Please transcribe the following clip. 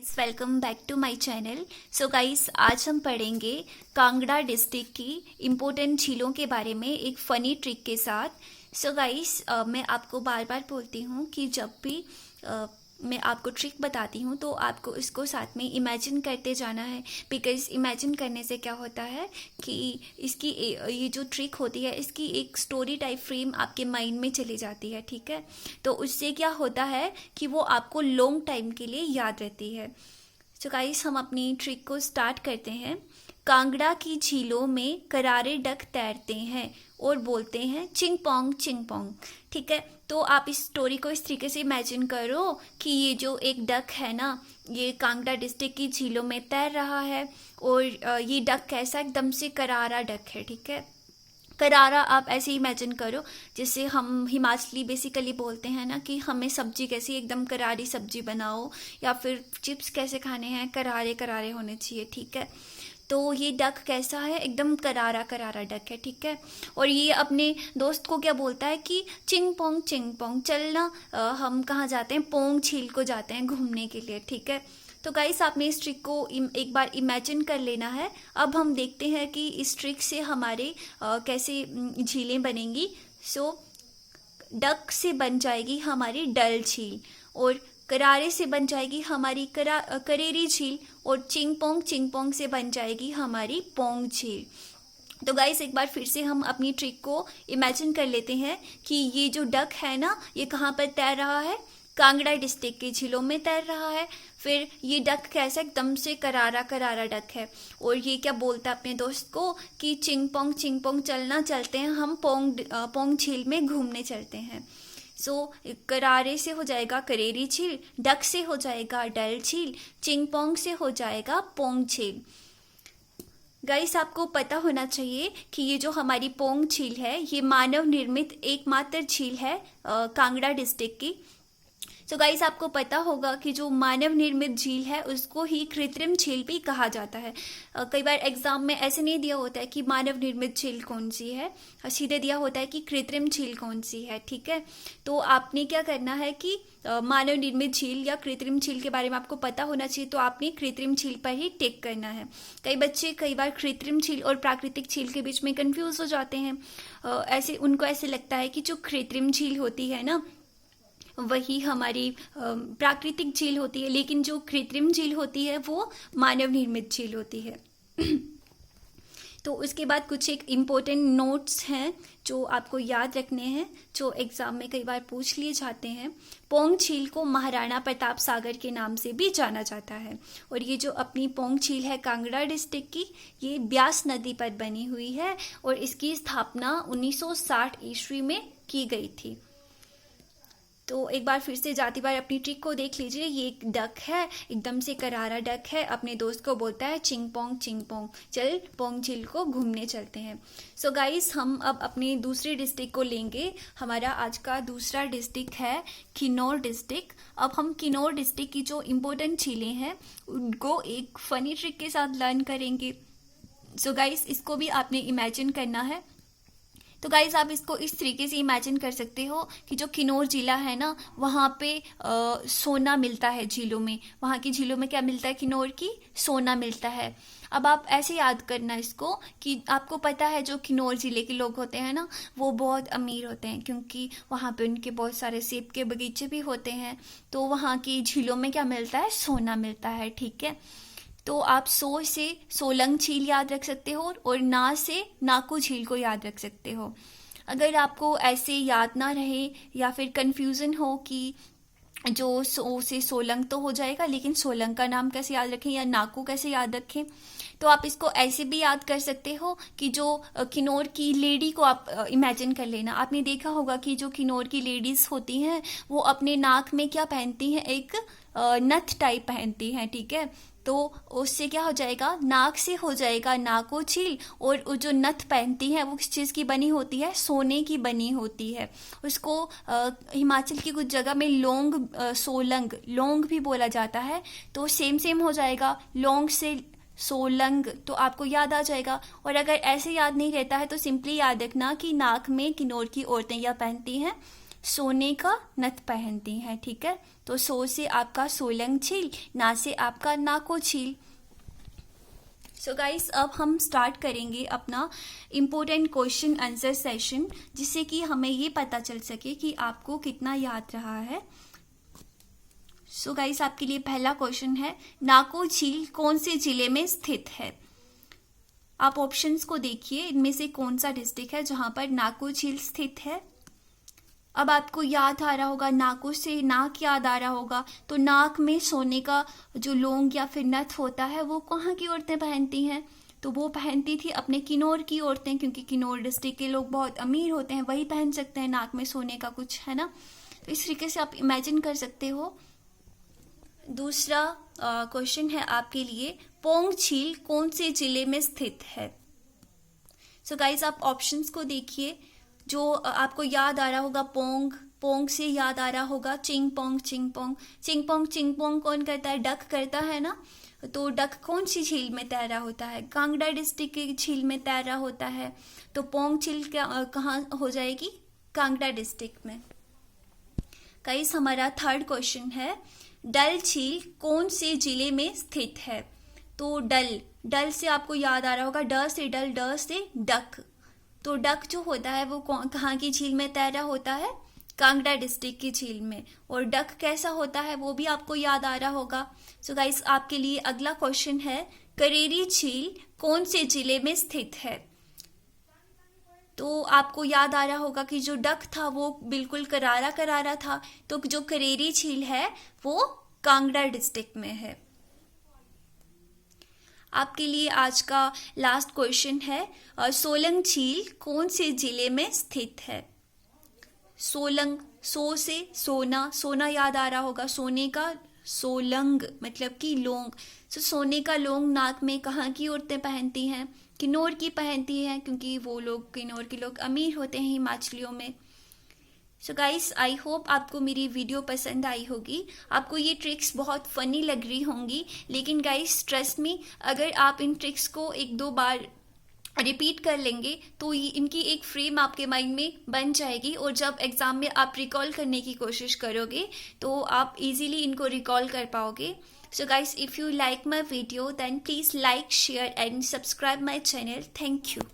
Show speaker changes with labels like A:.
A: Guys, welcome back to my channel. So guys, आज हम पढ़ेंगे कांगड़ा डिस्ट्रिक्ट की इम्पोर्टेंट झीलों के बारे में एक फ़नी ट्रिक के साथ। सो गाइस, मैं आपको बार बार बोलती हूँ कि जब भी मैं आपको ट्रिक बताती हूँ तो आपको इसको साथ में इमेजिन करते जाना है। बिकॉज इमेजिन करने से क्या होता है कि इसकी ये जो ट्रिक होती है इसकी एक स्टोरी टाइप फ्रेम आपके माइंड में चली जाती है, ठीक है। तो उससे क्या होता है कि वो आपको लॉन्ग टाइम के लिए याद रहती है। सो गाइस, हम अपनी ट्रिक को स्टार्ट करते हैं। कांगड़ा की झीलों में करारे डक तैरते हैं और बोलते हैं चिंग पोंग चिंग पोंग, ठीक है। तो आप इस स्टोरी को इस तरीके से इमेजिन करो कि ये जो एक डक है ना, ये कांगड़ा डिस्ट्रिक्ट की झीलों में तैर रहा है और ये डक कैसा एकदम से करारा डक है, ठीक है। करारा आप ऐसे इमेजिन करो जैसे हम हिमाचली बेसिकली बोलते हैं ना कि हमें सब्जी कैसी एकदम करारी सब्जी बनाओ, या फिर चिप्स कैसे खाने हैं करारे करारे होने चाहिए, ठीक है। तो ये डक कैसा है, एकदम करारा करारा डक है, ठीक है। और ये अपने दोस्त को क्या बोलता है कि चिंग पोंग चलना, हम कहाँ जाते हैं, पोंग झील को जाते हैं घूमने के लिए, ठीक है। तो गाइस, आपने इस ट्रिक को एक बार इमेजिन कर लेना है। अब हम देखते हैं कि इस ट्रिक से हमारे कैसे झीलें बनेंगी। सो डक से बन जाएगी हमारी डल झील, और करारे से बन जाएगी हमारी करेरी झील, और चिंग पोंग से बन जाएगी हमारी पोंग झील। तो गाइस, एक बार फिर से हम अपनी ट्रिक को इमेजिन कर लेते हैं कि ये जो डक है ना, ये कहाँ पर तैर रहा है, कांगड़ा डिस्ट्रिक्ट की झीलों में तैर रहा है। फिर ये डक कैसा एकदम से करारा करारा डक है, और ये क्या बोलता है अपने दोस्त को कि चिंग पोंग चलना, चलते हैं हम पोंग झील में घूमने चलते हैं। सो करारे से हो जाएगा करेरी झील, डक से हो जाएगा डल झील, चिंग पोंग से हो जाएगा पोंग झील। गाइस, आपको पता होना चाहिए कि ये जो हमारी पोंग झील है ये मानव निर्मित एकमात्र झील है कांगड़ा डिस्ट्रिक्ट की। तो गाइस, आपको पता होगा कि जो मानव निर्मित झील है उसको ही कृत्रिम झील भी कहा जाता है। कई बार एग्जाम में ऐसे नहीं दिया होता है कि मानव निर्मित झील कौन सी है, सीधे दिया होता है कि कृत्रिम झील कौन सी है, ठीक है। तो आपने क्या करना है कि मानव निर्मित झील या कृत्रिम झील के बारे में आपको पता होना चाहिए, तो आपने कृत्रिम झील पर ही टिक करना है। कई बच्चे कई बार कृत्रिम झील और प्राकृतिक झील के बीच में कंफ्यूज हो जाते हैं। उनको ऐसे लगता है कि जो कृत्रिम झील होती है ना वही हमारी प्राकृतिक झील होती है, लेकिन जो कृत्रिम झील होती है वो मानव निर्मित झील होती है। तो उसके बाद कुछ एक इम्पोर्टेंट नोट्स हैं जो आपको याद रखने हैं, जो एग्जाम में कई बार पूछ लिए जाते हैं। पोंग झील को महाराणा प्रताप सागर के नाम से भी जाना जाता है, और ये जो अपनी पोंग झील है कांगड़ा डिस्ट्रिक्ट की, ये ब्यास नदी पर बनी हुई है, और इसकी स्थापना 1960 ईस्वी में की गई थी। तो एक बार फिर से जाती बार अपनी ट्रिक को देख लीजिए। ये एक डक है, एकदम से करारा डक है, अपने दोस्त को बोलता है चिंग पोंग चल पोंग झील को घूमने चलते हैं। सो गाइस, हम अब अपनी दूसरी डिस्ट्रिक्ट को लेंगे। हमारा आज का दूसरा डिस्ट्रिक्ट है किन्नौर डिस्ट्रिक्ट। अब हम किन्नौर डिस्ट्रिक्ट की जो इम्पोर्टेंट झीलें हैं उनको एक फनी ट्रिक के साथ लर्न करेंगे। सो गाइस, इसको भी आपने इमेजिन करना है। तो गाइज, आप इसको इस तरीके से इमेजिन कर सकते हो कि जो किन्नौर जिला है ना, वहाँ पे सोना मिलता है झीलों में। वहाँ की झीलों में क्या मिलता है, किन्नौर की सोना मिलता है। अब आप ऐसे याद करना इसको कि आपको पता है जो किन्नौर जिले के लोग होते हैं ना वो बहुत अमीर होते हैं, क्योंकि वहाँ पे उनके बहुत सारे सेब के बगीचे भी होते हैं। तो वहाँ की झीलों में क्या मिलता है, सोना मिलता है, ठीक है। तो आप सो से सोलंग झील याद रख सकते हो, और ना से नाकू झील को याद रख सकते हो। अगर आपको ऐसे याद ना रहे या फिर कंफ्यूजन हो कि जो सो से सोलंग तो हो जाएगा, लेकिन सोलंग का नाम कैसे याद रखें या नाकू कैसे याद रखें, तो आप इसको ऐसे भी याद कर सकते हो कि जो किन्नौर की लेडी को आप इमेजिन कर लेना। आपने देखा होगा कि जो किन्नौर की लेडीज होती हैं वो अपने नाक में क्या पहनती हैं, एक नथ टाइप पहनती हैं, ठीक है। तो उससे क्या हो जाएगा, नाक से हो जाएगा नाको झील, और वो जो नथ पहनती है वो किस चीज़ की बनी होती है, सोने की बनी होती है। उसको हिमाचल की कुछ जगह में लोंग भी बोला जाता है। तो सेम हो जाएगा, लोंग से सोलंग, तो आपको याद आ जाएगा। और अगर ऐसे याद नहीं रहता है तो सिंपली याद रखना कि नाक में किन्नौर की औरतें या पहनती हैं सोने का नथ पहनती हैं, ठीक है। तो सो से आपका सोलंग झील, ना से आपका नाको झील। सो गाइस, अब हम स्टार्ट करेंगे अपना इम्पोर्टेंट क्वेश्चन आंसर सेशन, जिससे कि हमें ये पता चल सके कि आपको कितना याद रहा है। सो गाइस, आपके लिए पहला क्वेश्चन है, नाको झील कौन से जिले में स्थित है? आप ऑप्शंस को देखिए, इनमें से कौन सा डिस्ट्रिक्ट है जहां पर नाको झील स्थित है। अब आपको याद आ रहा होगा, नाको से नाक याद आ रहा होगा, तो नाक में सोने का जो लौंग या फिर नथ होता है वो कहाँ की औरतें पहनती हैं? तो वो पहनती थी अपने किन्नौर की औरतें, क्योंकि किन्नौर डिस्ट्रिक्ट के लोग बहुत अमीर होते हैं, वही पहन सकते हैं नाक में सोने का कुछ, है ना। तो इस तरीके से आप इमेजिन कर सकते हो। दूसरा क्वेश्चन है आपके लिए, पोंग झील कौन से जिले में स्थित है? सो गाइज, आप ऑप्शंस को देखिए। जो आपको याद आ रहा होगा, पोंग, पोंग से याद आ रहा होगा चिंग पोंग, चिंग पोंग। चिंग पोंग, चिंग पोंग कौन करता है? डक करता है ना। तो डक कौन सी झील में तैरा होता है? कांगड़ा डिस्ट्रिक्ट की झील में तैरा होता है। तो पोंग झील कहाँ हो जाएगी? कांगड़ा डिस्ट्रिक्ट में। गाइस, हमारा थर्ड क्वेश्चन है, डल झील कौन से जिले में स्थित है? तो डल, डल से आपको याद आ रहा होगा, ड से डल, ड से डक। तो डक जो होता है वो कहाँ की झील में तैरा होता है? कांगड़ा डिस्ट्रिक्ट की झील में। और डक कैसा होता है वो भी आपको याद आ रहा होगा। सो गाइस, आपके लिए अगला क्वेश्चन है, करेरी झील कौन से जिले में स्थित है? तो आपको याद आ रहा होगा कि जो डक था वो बिल्कुल करारा करारा था, तो जो करेरी झील है वो कांगड़ा डिस्ट्रिक्ट में है। आपके लिए आज का लास्ट क्वेश्चन है, सोलंग झील कौन से जिले में स्थित है? सोलंग, सो से सोना, सोना याद आ रहा होगा, सोने का सोलंग मतलब कि लौंग। तो सोने का लौंग नाक में कहाँ की औरतें पहनती हैं? किन्नौर की पहनती हैं, क्योंकि वो लोग, किन्नौर के लोग अमीर होते हैं हिमाचलियों में। सो गाइस, आई होप आपको मेरी वीडियो पसंद आई होगी। आपको ये ट्रिक्स बहुत फनी लग रही होंगी, लेकिन गाइस ट्रस्ट मी, अगर आप इन ट्रिक्स को एक दो बार रिपीट कर लेंगे तो इनकी एक फ्रेम आपके माइंड में बन जाएगी, और जब एग्जाम में आप रिकॉल करने की कोशिश करोगे तो आप इजीली इनको रिकॉल कर पाओगे। So guys, if you like my video then please like, share and subscribe my channel. Thank you.